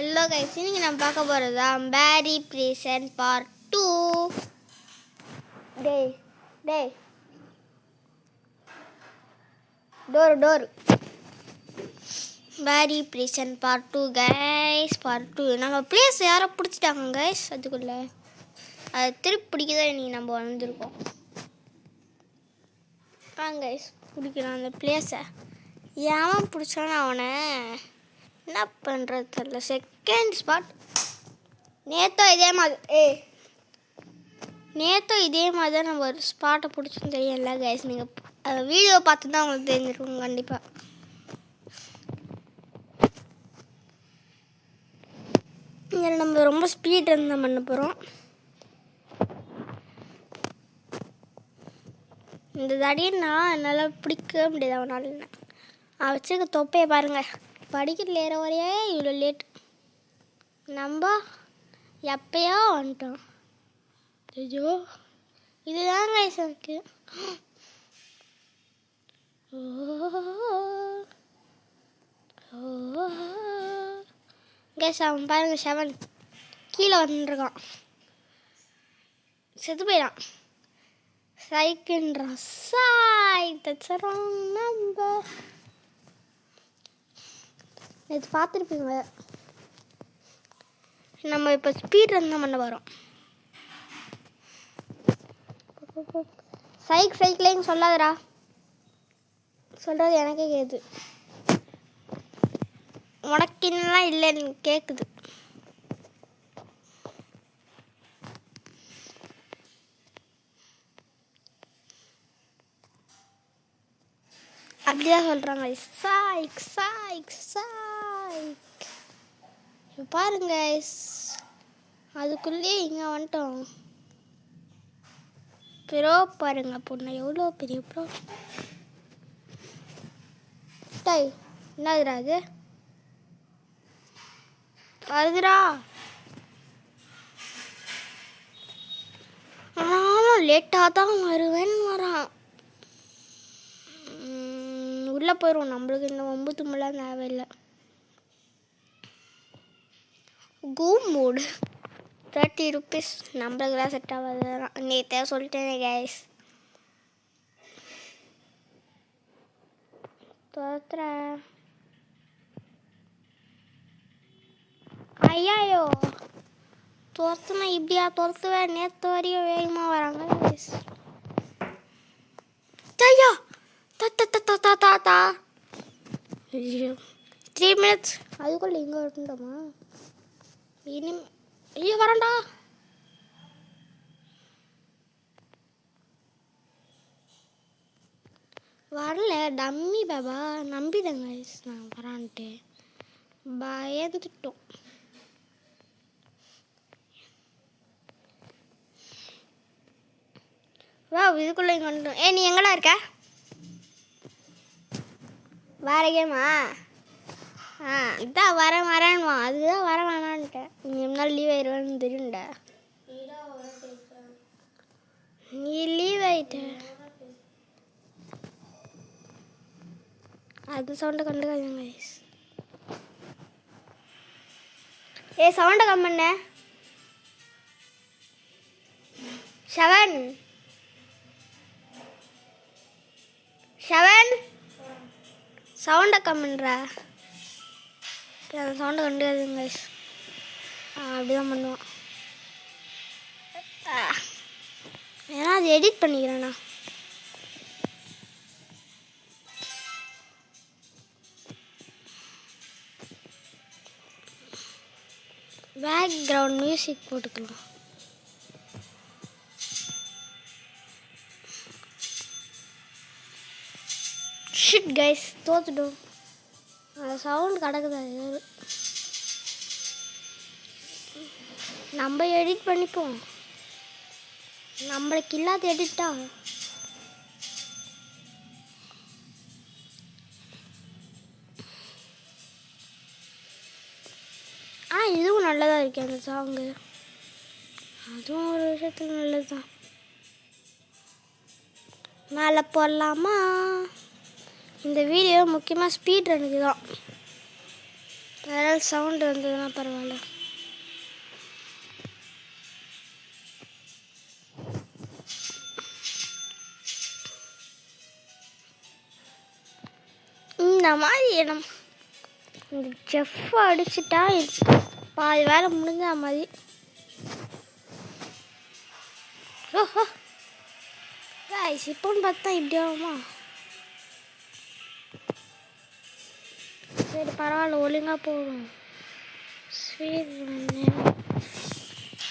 Hello guys, இன்னைக்கு நம்ம பார்க்க போகிறது தான் பேரி ப்ரிசன் பார்ட் 2. டேய் டோர் பேரி ப்ரிசன் பார்ட் 2 கைஸ். பார்ட் 2 நம்ம பிளேஸ் யாரோ பிடிச்சிட்டாங்க கைஸ். அதுக்குள்ளே அதை திருப்பி பிடிக்கதான் இன்னைக்கு நம்ம வந்திருக்கோம். கைஸ் பிடிக்கலாம் அந்த பிளேஸை. ஏன் பிடிச்சானு அவனை என்ன பண்ணுறது தெரியல. செகண்ட் ஸ்பாட் நேற்றோ இதே மாதிரி தான் நம்ம ஒரு ஸ்பாட்டை பிடிச்சோன்னு தெரியல கைஸ். நீங்கள் வீடியோ பார்த்து தான் உங்களுக்கு தெரிஞ்சிருக்கும் கண்டிப்பாக. இதில் நம்ம ரொம்ப ஸ்பீட் இருந்தால் பண்ண போகிறோம். இந்த தடியன்னா என்னால் பிடிக்கவே முடியாது. அவனால் வச்சுக்க தொப்பையை பாருங்கள். படிக்கட்டில் ஏற வரையே இவ்வளோ லேட். நம்ம எப்பயோ வந்துட்டோம். ஐயோ இதுதான் கைஸ் எனக்கு. கைஸ் அவன் பாருங்க, 7 கீழே வந்துருக்கான். செத்து போயிடான். சைக்கிள்றான். நம்பர் இது பார்த்துருப்பீங்க. நம்ம இப்போ ஸ்பீட் ரன் தான் பண்ண வரோம். சைக்கிளிங் சொல்லாதடா. சொல்கிறது எனக்கே கேட்குது. உனக்குலாம் இல்லைன்னு கேட்குது. அப்படிதான் சொல்கிறாங்க. சைக் பாருங்க, அதுக்குள்ளேயே இங்கே வந்துட்டோம். ப்ரோ பாருங்க, பொண்ணு எவ்வளோ பெரிய ப்ரோ. என்னதுடா அது வருதுடா. ஆனாலும் லேட்டாக தான் வருவேன்னு வரான். உள்ளே போயிடுவோம். நம்மளுக்கு இந்த 9 தும்பலாம் தேவையில்லை. கூம் மூடு 30 rupees நம்மளுக்குலாம் செட் ஆகாது. நேற்றே சொல்லிட்டேனே கைஸ். தோத்துறேன். ஐயாயோ தோர்த்துனா இப்படியா தோர்த்துவேன். நேற்று வரையும் வேகமாக வராங்க கைஸ். ஐயா தாத்தா 3 minutes அதுக்குள்ளே இங்கே வரணுமா? ஐயோ வரண்டா. வரல டம்மி பாபா. நம்பிடுங்க நான் வரான்ட்டு. பயந்துட்டோம். வா இதுக்குள்ளே இங்கே வந்துட்டோம். நீ எங்கடா இருக்க? வேற கேமா? இதான் வரேன்னுவான். அதுதான் வர வேணான்ட்டேன். நீ எம்னால் லீவ் ஆயிடுவேன்னு தெரியும்டா. நீ லீவ் ஆயிட்ட. அது சவுண்டை கண்டுக்காதுங்க. சவுண்டை கம் பண்ண. 7 சவுண்டை கம் பண்ணுறா. அந்த சவுண்டை கண்டுக்காதுங்க. அப்படிதான் பண்ணுவான். ஏன்னா அது எடிட் பண்ணிக்கிறேண்ணா. பேக்ரவுண்ட் மியூசிக் போட்டுக்கலாம். ஷிட் கைஸ் தோத்துட்டோம். அது சவுண்ட் கிடக்குது. நம்ம எடிட் பண்ணிப்போம். நம்மளுக்கு இல்லாத எடிட்டா. இதுவும் நல்லதாக இருக்கு அந்த சாங்கு. அதுவும் ஒரு விஷயத்தில் நல்லது தான். மேலே போடலாமா? இந்த வீடியோ முக்கியமாக ஸ்பீட் ரன்னுக்கு தான். ஏதாவது சவுண்டு வந்ததுன்னா பரவாயில்ல. இந்த மாதிரி இடம் இந்த செஃப் அடிச்சுட்டா பாதி வேலை முடிஞ்ச மாதிரி. ஓஹோ கைஸ், இப்போன்னு பார்த்தா இப்படி ஆகுமா? சரி பரவாயில்ல, ஒழுங்காக போகும்.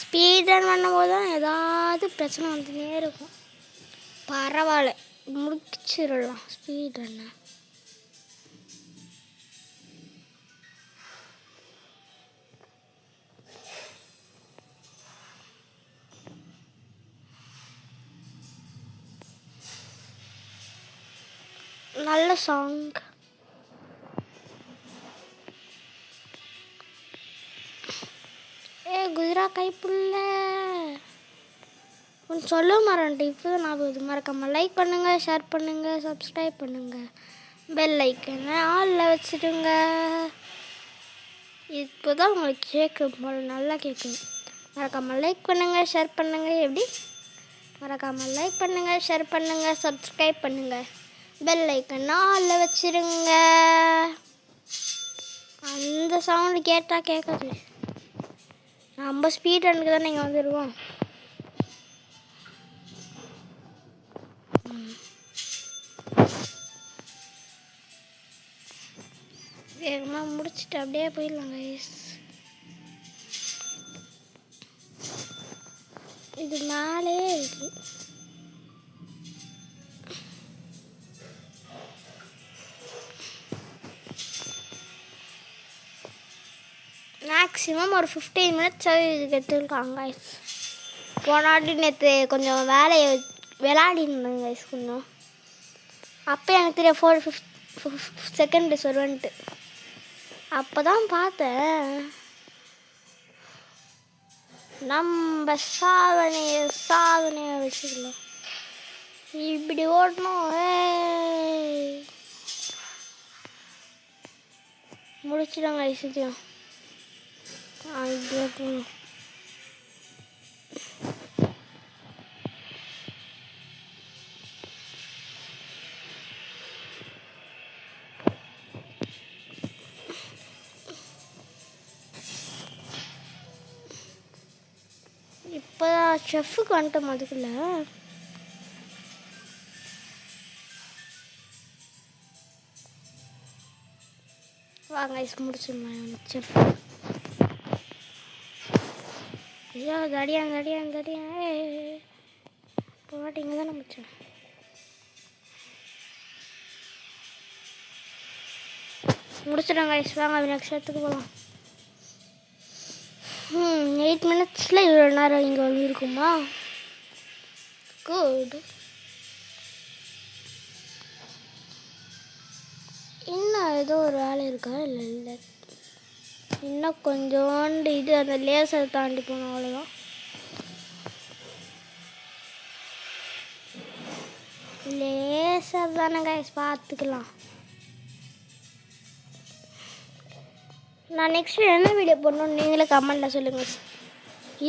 ஸ்பீட் ரன் பண்ணும்போது தான் ஏதாவது பிரச்சனை வந்துனே இருக்கும். பரவாயில்ல, முடிச்சிடலாம் ஸ்பீட் ரன்னை. நல்ல சாங். குதிரா கைப்புள்ள ஒன்று சொல்ல மறந்துட்டு இப்போ நான் இது மறக்காமல் லைக் பண்ணுங்கள், ஷேர் பண்ணுங்கள், சப்ஸ்கிரைப் பண்ணுங்கள், பெல் ஐக்கனை ஆலில் வச்சுடுங்க. இப்போ தான் உங்களுக்கு கேட்கும் போல் நல்லா கேட்கும். மறக்காமல் லைக் பண்ணுங்கள், ஷேர் பண்ணுங்கள். எப்படி? மறக்காமல் லைக் பண்ணுங்கள், ஷேர் பண்ணுங்கள், சப்ஸ்கிரைப் பண்ணுங்கள், பெல் ஐக்கனை ஆலில் வச்சுருங்க. அந்த சவுண்டு கேட்டால் கேட்காது. நம்ம ஸ்பீட் ரன்னுக்கு தான் நீங்கள் வந்துடுவோம். வேகமாக முடிச்சுட்டு அப்படியே போயிடலாம் கைஸ். இது மேலே இருக்கு. மேக்ஸிமம் ஒரு 15 மினிட்ஸ் இதுக்கு எடுத்துருக்காங்க கைஸ். போனாட்டி நேற்று கொஞ்சம் வேலையை விளையாடிருந்தேங்க கைஸ் கொஞ்சம். அப்போ எனக்கு தெரியும் 4 செகண்ட் சொல்லுன்ட்டு. அப்போ தான் பார்த்தேன் நம்ம சாதனையை வச்சுக்கலாம். இப்படி ஓடணும். முடிச்சிட்டாங்க ஐசியம். இப்படி ஓட்டணும். இப்போ செஃப்புக்கு வந்துட்டோம். அதுக்குள்ள வாங்க ஐஸ் முடிச்சிடலாம். செஃப் ஐயோ தடியான் போட்டிங்க தானே முடிச்சேன். முடிச்சிடுங்க ஐஸ். வாங்க நெக்ஸ்ட் இடத்துக்கு போகலாம். 8 மினிட்ஸில் இவ்வளோ நேரம் இங்கே வந்துருக்குமா? குட். இன்னும் ஏதோ ஒரு வேலை இருக்கா? இல்லை, இன்னும் கொஞ்சோண்டு இது அந்த லேசர் தாண்டி போனோம், அவ்வளோதான். லேசர் தானே கைஸ், பார்த்துக்கலாம். நான் நெக்ஸ்ட் என்ன வீடியோ போடணும்னு நீங்களே கமெண்ட்டில் சொல்லுங்கள்.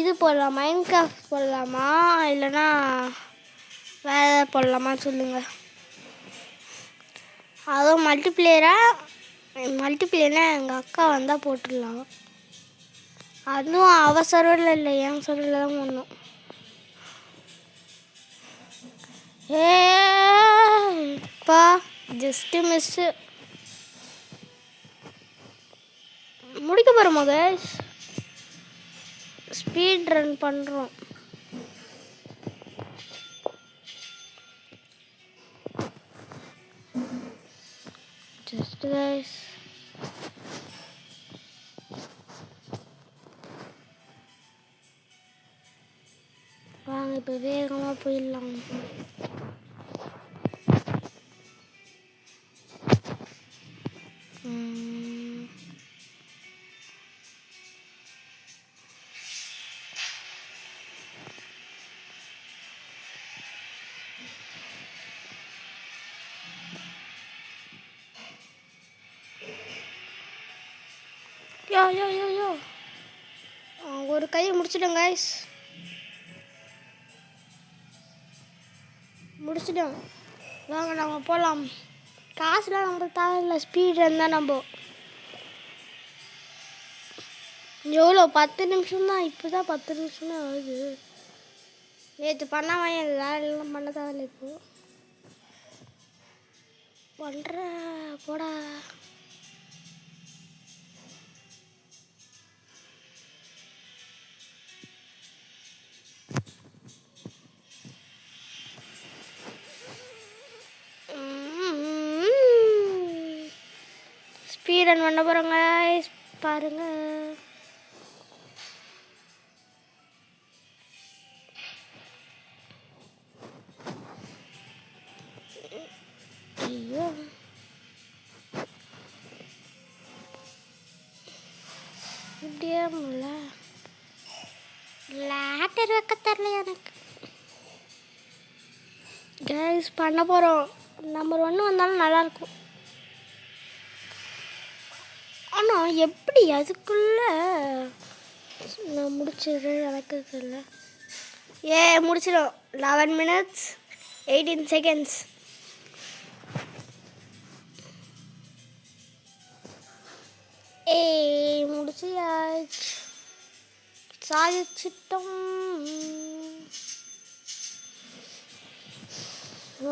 இது போடலாம், மைன்கிராஃப்ட் போடலாமா இல்லைனா வேறு ஏதாவது போடலாமா சொல்லுங்கள். அதுவும் மல்டிப்ளேயர்னா எங்கள் அக்கா வந்தால் போட்டுடலாம். அதுவும் அவள் சர்வரில் இல்லை, என் சர்வரில் தான் போடணும். ஏப்பா ஜஸ்ட்டு மிஸ்ஸு. முடிக்க போகிறோமா கைஸ்? ஸ்பீட் ரன் பண்ணுறோம். ஜஸ்ட் கைஸ் வாங்க இப்போ வேகமாக போயிடலாம். ஐயோ ஐயோ ஐயோ ஒரு கையை முடிச்சிட்டோம் கைஸ். முடிச்சிட்டோம். வாங்க நம்ம போகலாம். காசுலாம் நம்மளுக்கு தேவையில்லை, ஸ்பீடு இருந்தால் நம்ம எவ்வளோ 10 நிமிஷம் தான். இப்போ தான் 10 நிமிஷம் தான் ஆகுது. நேற்று பண்ணாமல் அந்த வேலையெல்லாம் பண்ண தேவையில்லை. இப்போ பண்ணுற போடா. ஸ்பீட் ரன் பண்ண போகிறோங்க பாருங்க. ஐயோ இப்படியே முடியல. லேட்டர் வைக்க தரல எனக்கு. கைஸ் பண்ண போகிறோம். நம்பர் 1 வந்தாலும் நல்லாயிருக்கும். ஆனால் எப்படி அதுக்குள்ளே நான் முடிச்சது எனக்கு தெரியல. முடிச்சிடும். 11 minutes 18 seconds. முடிச்சாச்சு, சாதிச்சிட்டோம்.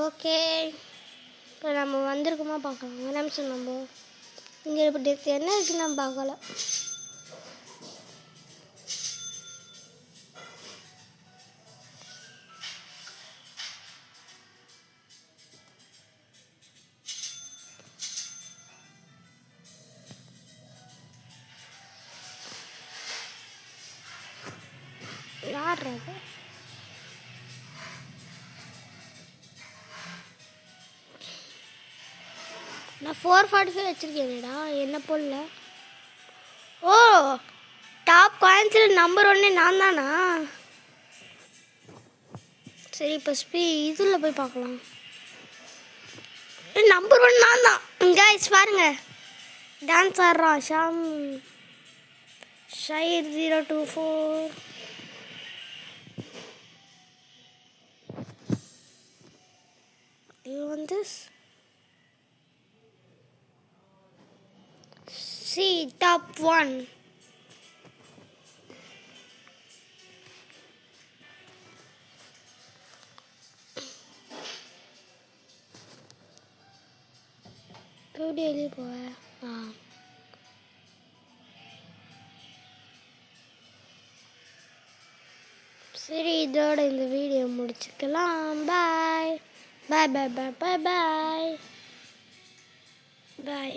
ஓகே, இப்போ நம்ம வந்திருக்கோமா பார்க்கலாம். ஒரு நிமிஷம், நம்ம இங்கே இப்படி என்ன இருக்குன்னு நம்ம பார்க்கல. யார் அது? நான் 445 வச்சுருக்கேன்டா, என்ன போடல. ஓ, டாப் காயின்ஸில் நம்பர் 1 நான் தானா? சரி, இப்போ இதில் போய் பார்க்கலாம். நம்பர் 1 நான் தான். கைஸ் பாருங்க, டான்ஸ் ஆடுறான் ஷைர் 024. You want this? See, top 1. Daily boy. சரி, இதோட இந்த வீடியோ முடிச்சுக்கலாம். பாய் பாய் பாய் பாய் பாய் பாய் பாய்.